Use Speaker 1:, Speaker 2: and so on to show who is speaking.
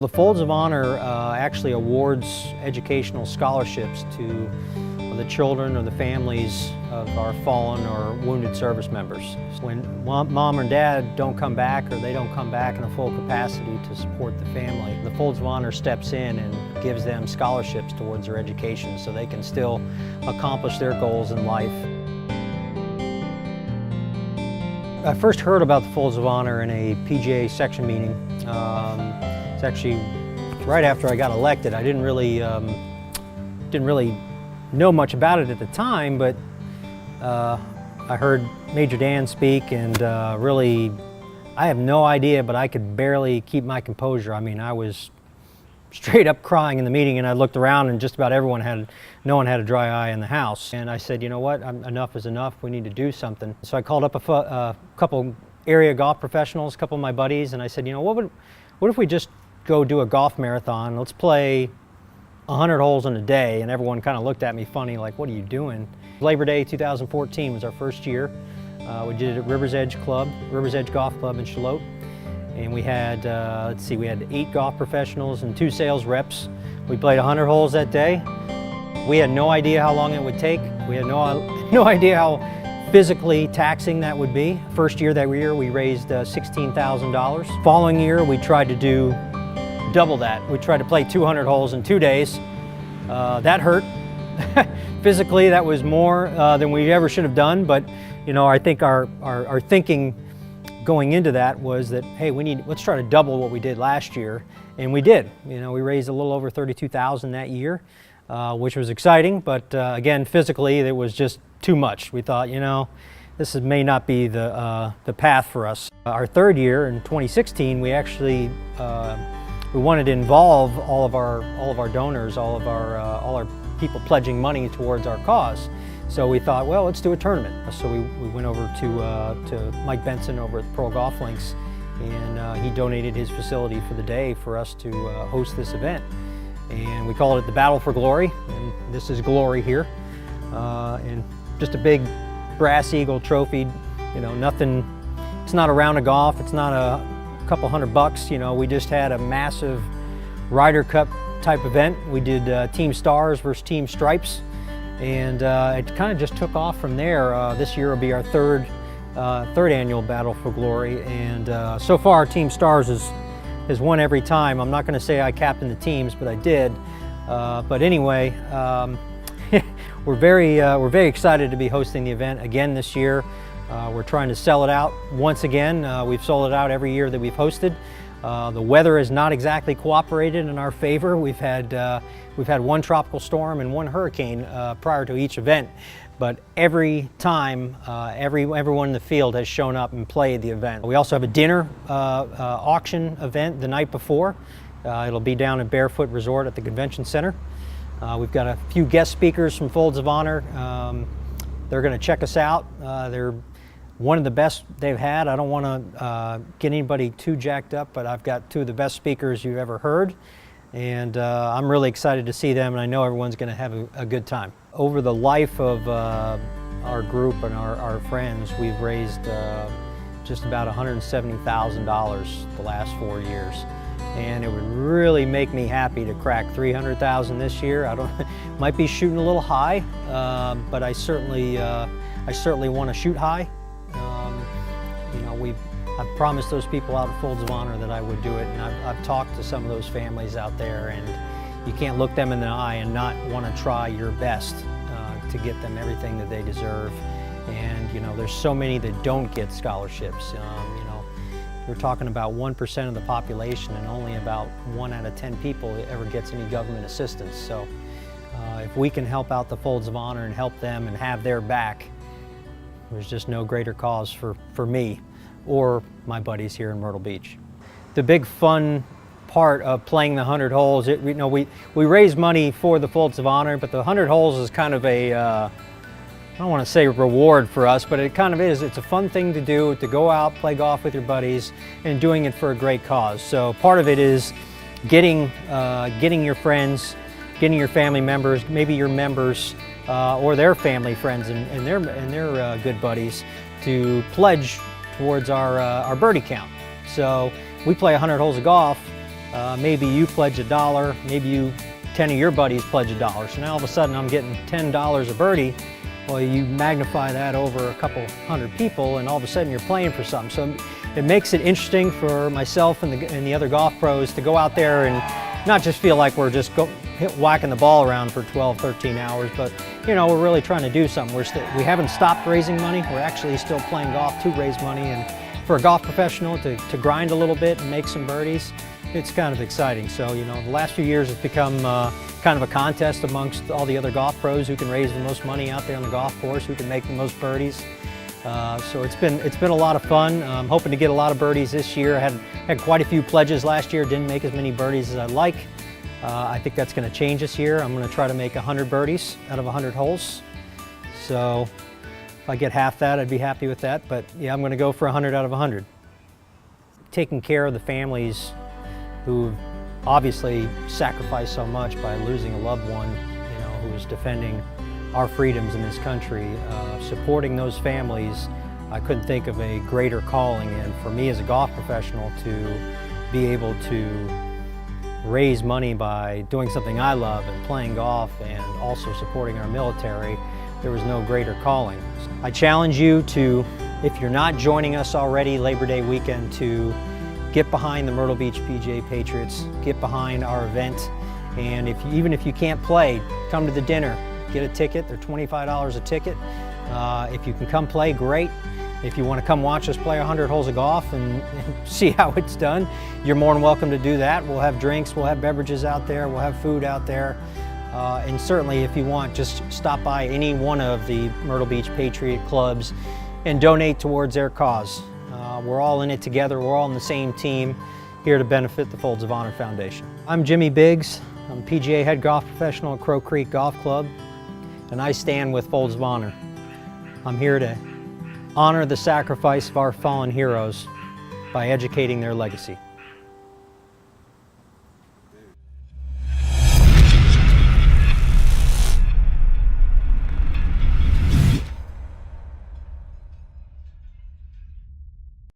Speaker 1: The Folds of Honor actually awards educational scholarships to the children or the families of our fallen or wounded service members. When mom or dad don't come back, or they don't come back in a full capacity to support the family, the Folds of Honor steps in and gives them scholarships towards their education so they can still accomplish their goals in life. I first heard about the Folds of Honor in a PGA section meeting. It's actually right after I got elected. I didn't really know much about it at the time, but I heard Major Dan speak, and really, I have no idea, but I could barely keep my composure. I mean, I was straight up crying in the meeting, and I looked around, and just about no one had a dry eye in the house. And I said, you know what, enough is enough, we need to do something. So I called up a couple area golf professionals, a couple of my buddies, and I said, you know, what if we just go do a golf marathon? Let's play 100 holes in a day. And everyone kind of looked at me funny, like, what are you doing? Labor Day 2014 was our first year. We did it at Rivers Edge Golf Club in Charlotte. And we had, we had 8 golf professionals and 2 sales reps. We played 100 holes that day. We had no idea how long it would take. We had no idea how physically taxing that would be. First year that year, we raised $16,000. Following year, we tried to do double that. We tried to play 200 holes in 2 days. That hurt. Physically, that was more than we ever should have done, but you know, I think our thinking going into that was that, hey, let's try to double what we did last year, and we did. You know, we raised a little over $32,000 that year, which was exciting, but again, physically, it was just too much. We thought, you know, this may not be the path for us. Our third year in 2016, we actually we wanted to involve all of our donors, all our people pledging money towards our cause. So we thought, well, let's do a tournament. So we went over to Mike Benson over at Pearl Golf Links, and he donated his facility for the day for us to host this event. And we called it the Battle for Glory, and this is glory here. And just a big brass eagle trophy, you know, nothing, it's not a round of golf, it's not a couple $100, you know, we just had a massive Ryder Cup type event. We did Team Stars versus Team Stripes, and it kind of just took off from there. This year will be our third annual Battle for Glory, and so far Team Stars has won every time. I'm not going to say I captained the teams, but I did. But anyway, we're very excited to be hosting the event again this year. We're trying to sell it out once again. We've sold it out every year that we've hosted. The weather has not exactly cooperated in our favor. We've had 1 tropical storm and 1 hurricane prior to each event, but every time everyone in the field has shown up and played the event. We also have a dinner auction event the night before. It'll be down at Barefoot Resort at the Convention Center. We've got a few guest speakers from Folds of Honor. They're going to check us out. They're one of the best they've had. I don't want to get anybody too jacked up, but I've got 2 of the best speakers you've ever heard, and I'm really excited to see them, and I know everyone's going to have a good time. Over the life of our group and our friends, we've raised just about $170,000 the last 4 years, and it would really make me happy to crack $300,000 this year. Might be shooting a little high, but I certainly want to shoot high. You know, I've promised those people out at Folds of Honor that I would do it, and I've talked to some of those families out there, and you can't look them in the eye and not want to try your best to get them everything that they deserve. And you know, there's so many that don't get scholarships. You know, you're talking about 1% of the population, and only about 1 out of 10 people ever gets any government assistance. So if we can help out the Folds of Honor and help them and have their back, there's just no greater cause for me or my buddies here in Myrtle Beach. The big fun part of playing the 100 holes, we raise money for the Folds of Honor, but the 100 holes is kind of a, I don't want to say reward for us, but it kind of is. It's a fun thing to do, to go out, play golf with your buddies, and doing it for a great cause. So part of it is getting your friends, getting your family members, maybe your members, or their family friends and their good buddies to pledge towards our birdie count. So we play 100 holes of golf. maybe you pledge $1, maybe 10 of your buddies pledge $1. So now all of a sudden I'm getting $10 a birdie. Well, you magnify that over a couple hundred people and all of a sudden you're playing for something. So it makes it interesting for myself and the other golf pros to go out there and not just feel like we're just whacking the ball around for 12, 13 hours, but you know, we're really trying to do something. We haven't stopped raising money. We're actually still playing golf to raise money, and for a golf professional to grind a little bit and make some birdies, it's kind of exciting. So, you know, the last few years it's become kind of a contest amongst all the other golf pros who can raise the most money out there on the golf course, who can make the most birdies. So it's been a lot of fun. I'm hoping to get a lot of birdies this year. I had quite a few pledges last year, didn't make as many birdies as I'd like. I think that's going to change this year. I'm going to try to make 100 birdies out of 100 holes. So if I get half that, I'd be happy with that. But yeah, I'm going to go for 100 out of 100. Taking care of the families who've obviously sacrificed so much by losing a loved one, you know, who is defending our freedoms in this country, supporting those families, I couldn't think of a greater calling. And for me as a golf professional to be able to raise money by doing something I love and playing golf and also supporting our military, there was no greater calling. I challenge you to, if you're not joining us already Labor Day weekend, to get behind the Myrtle Beach PGA Patriots, get behind our event, and even if you can't play, come to the dinner, get a ticket. They're $25 a ticket. If you can come play, great. If you want to come watch us play 100 holes of golf and see how it's done, you're more than welcome to do that. We'll have drinks, we'll have beverages out there, we'll have food out there. And certainly if you want, just stop by any one of the Myrtle Beach Patriot clubs and donate towards their cause. We're all in it together, we're all in the same team, here to benefit the Folds of Honor Foundation. I'm Jimmy Biggs. I'm PGA head golf professional at Crow Creek Golf Club, and I stand with Folds of Honor. I'm here to honor the sacrifice of our fallen heroes by educating their legacy.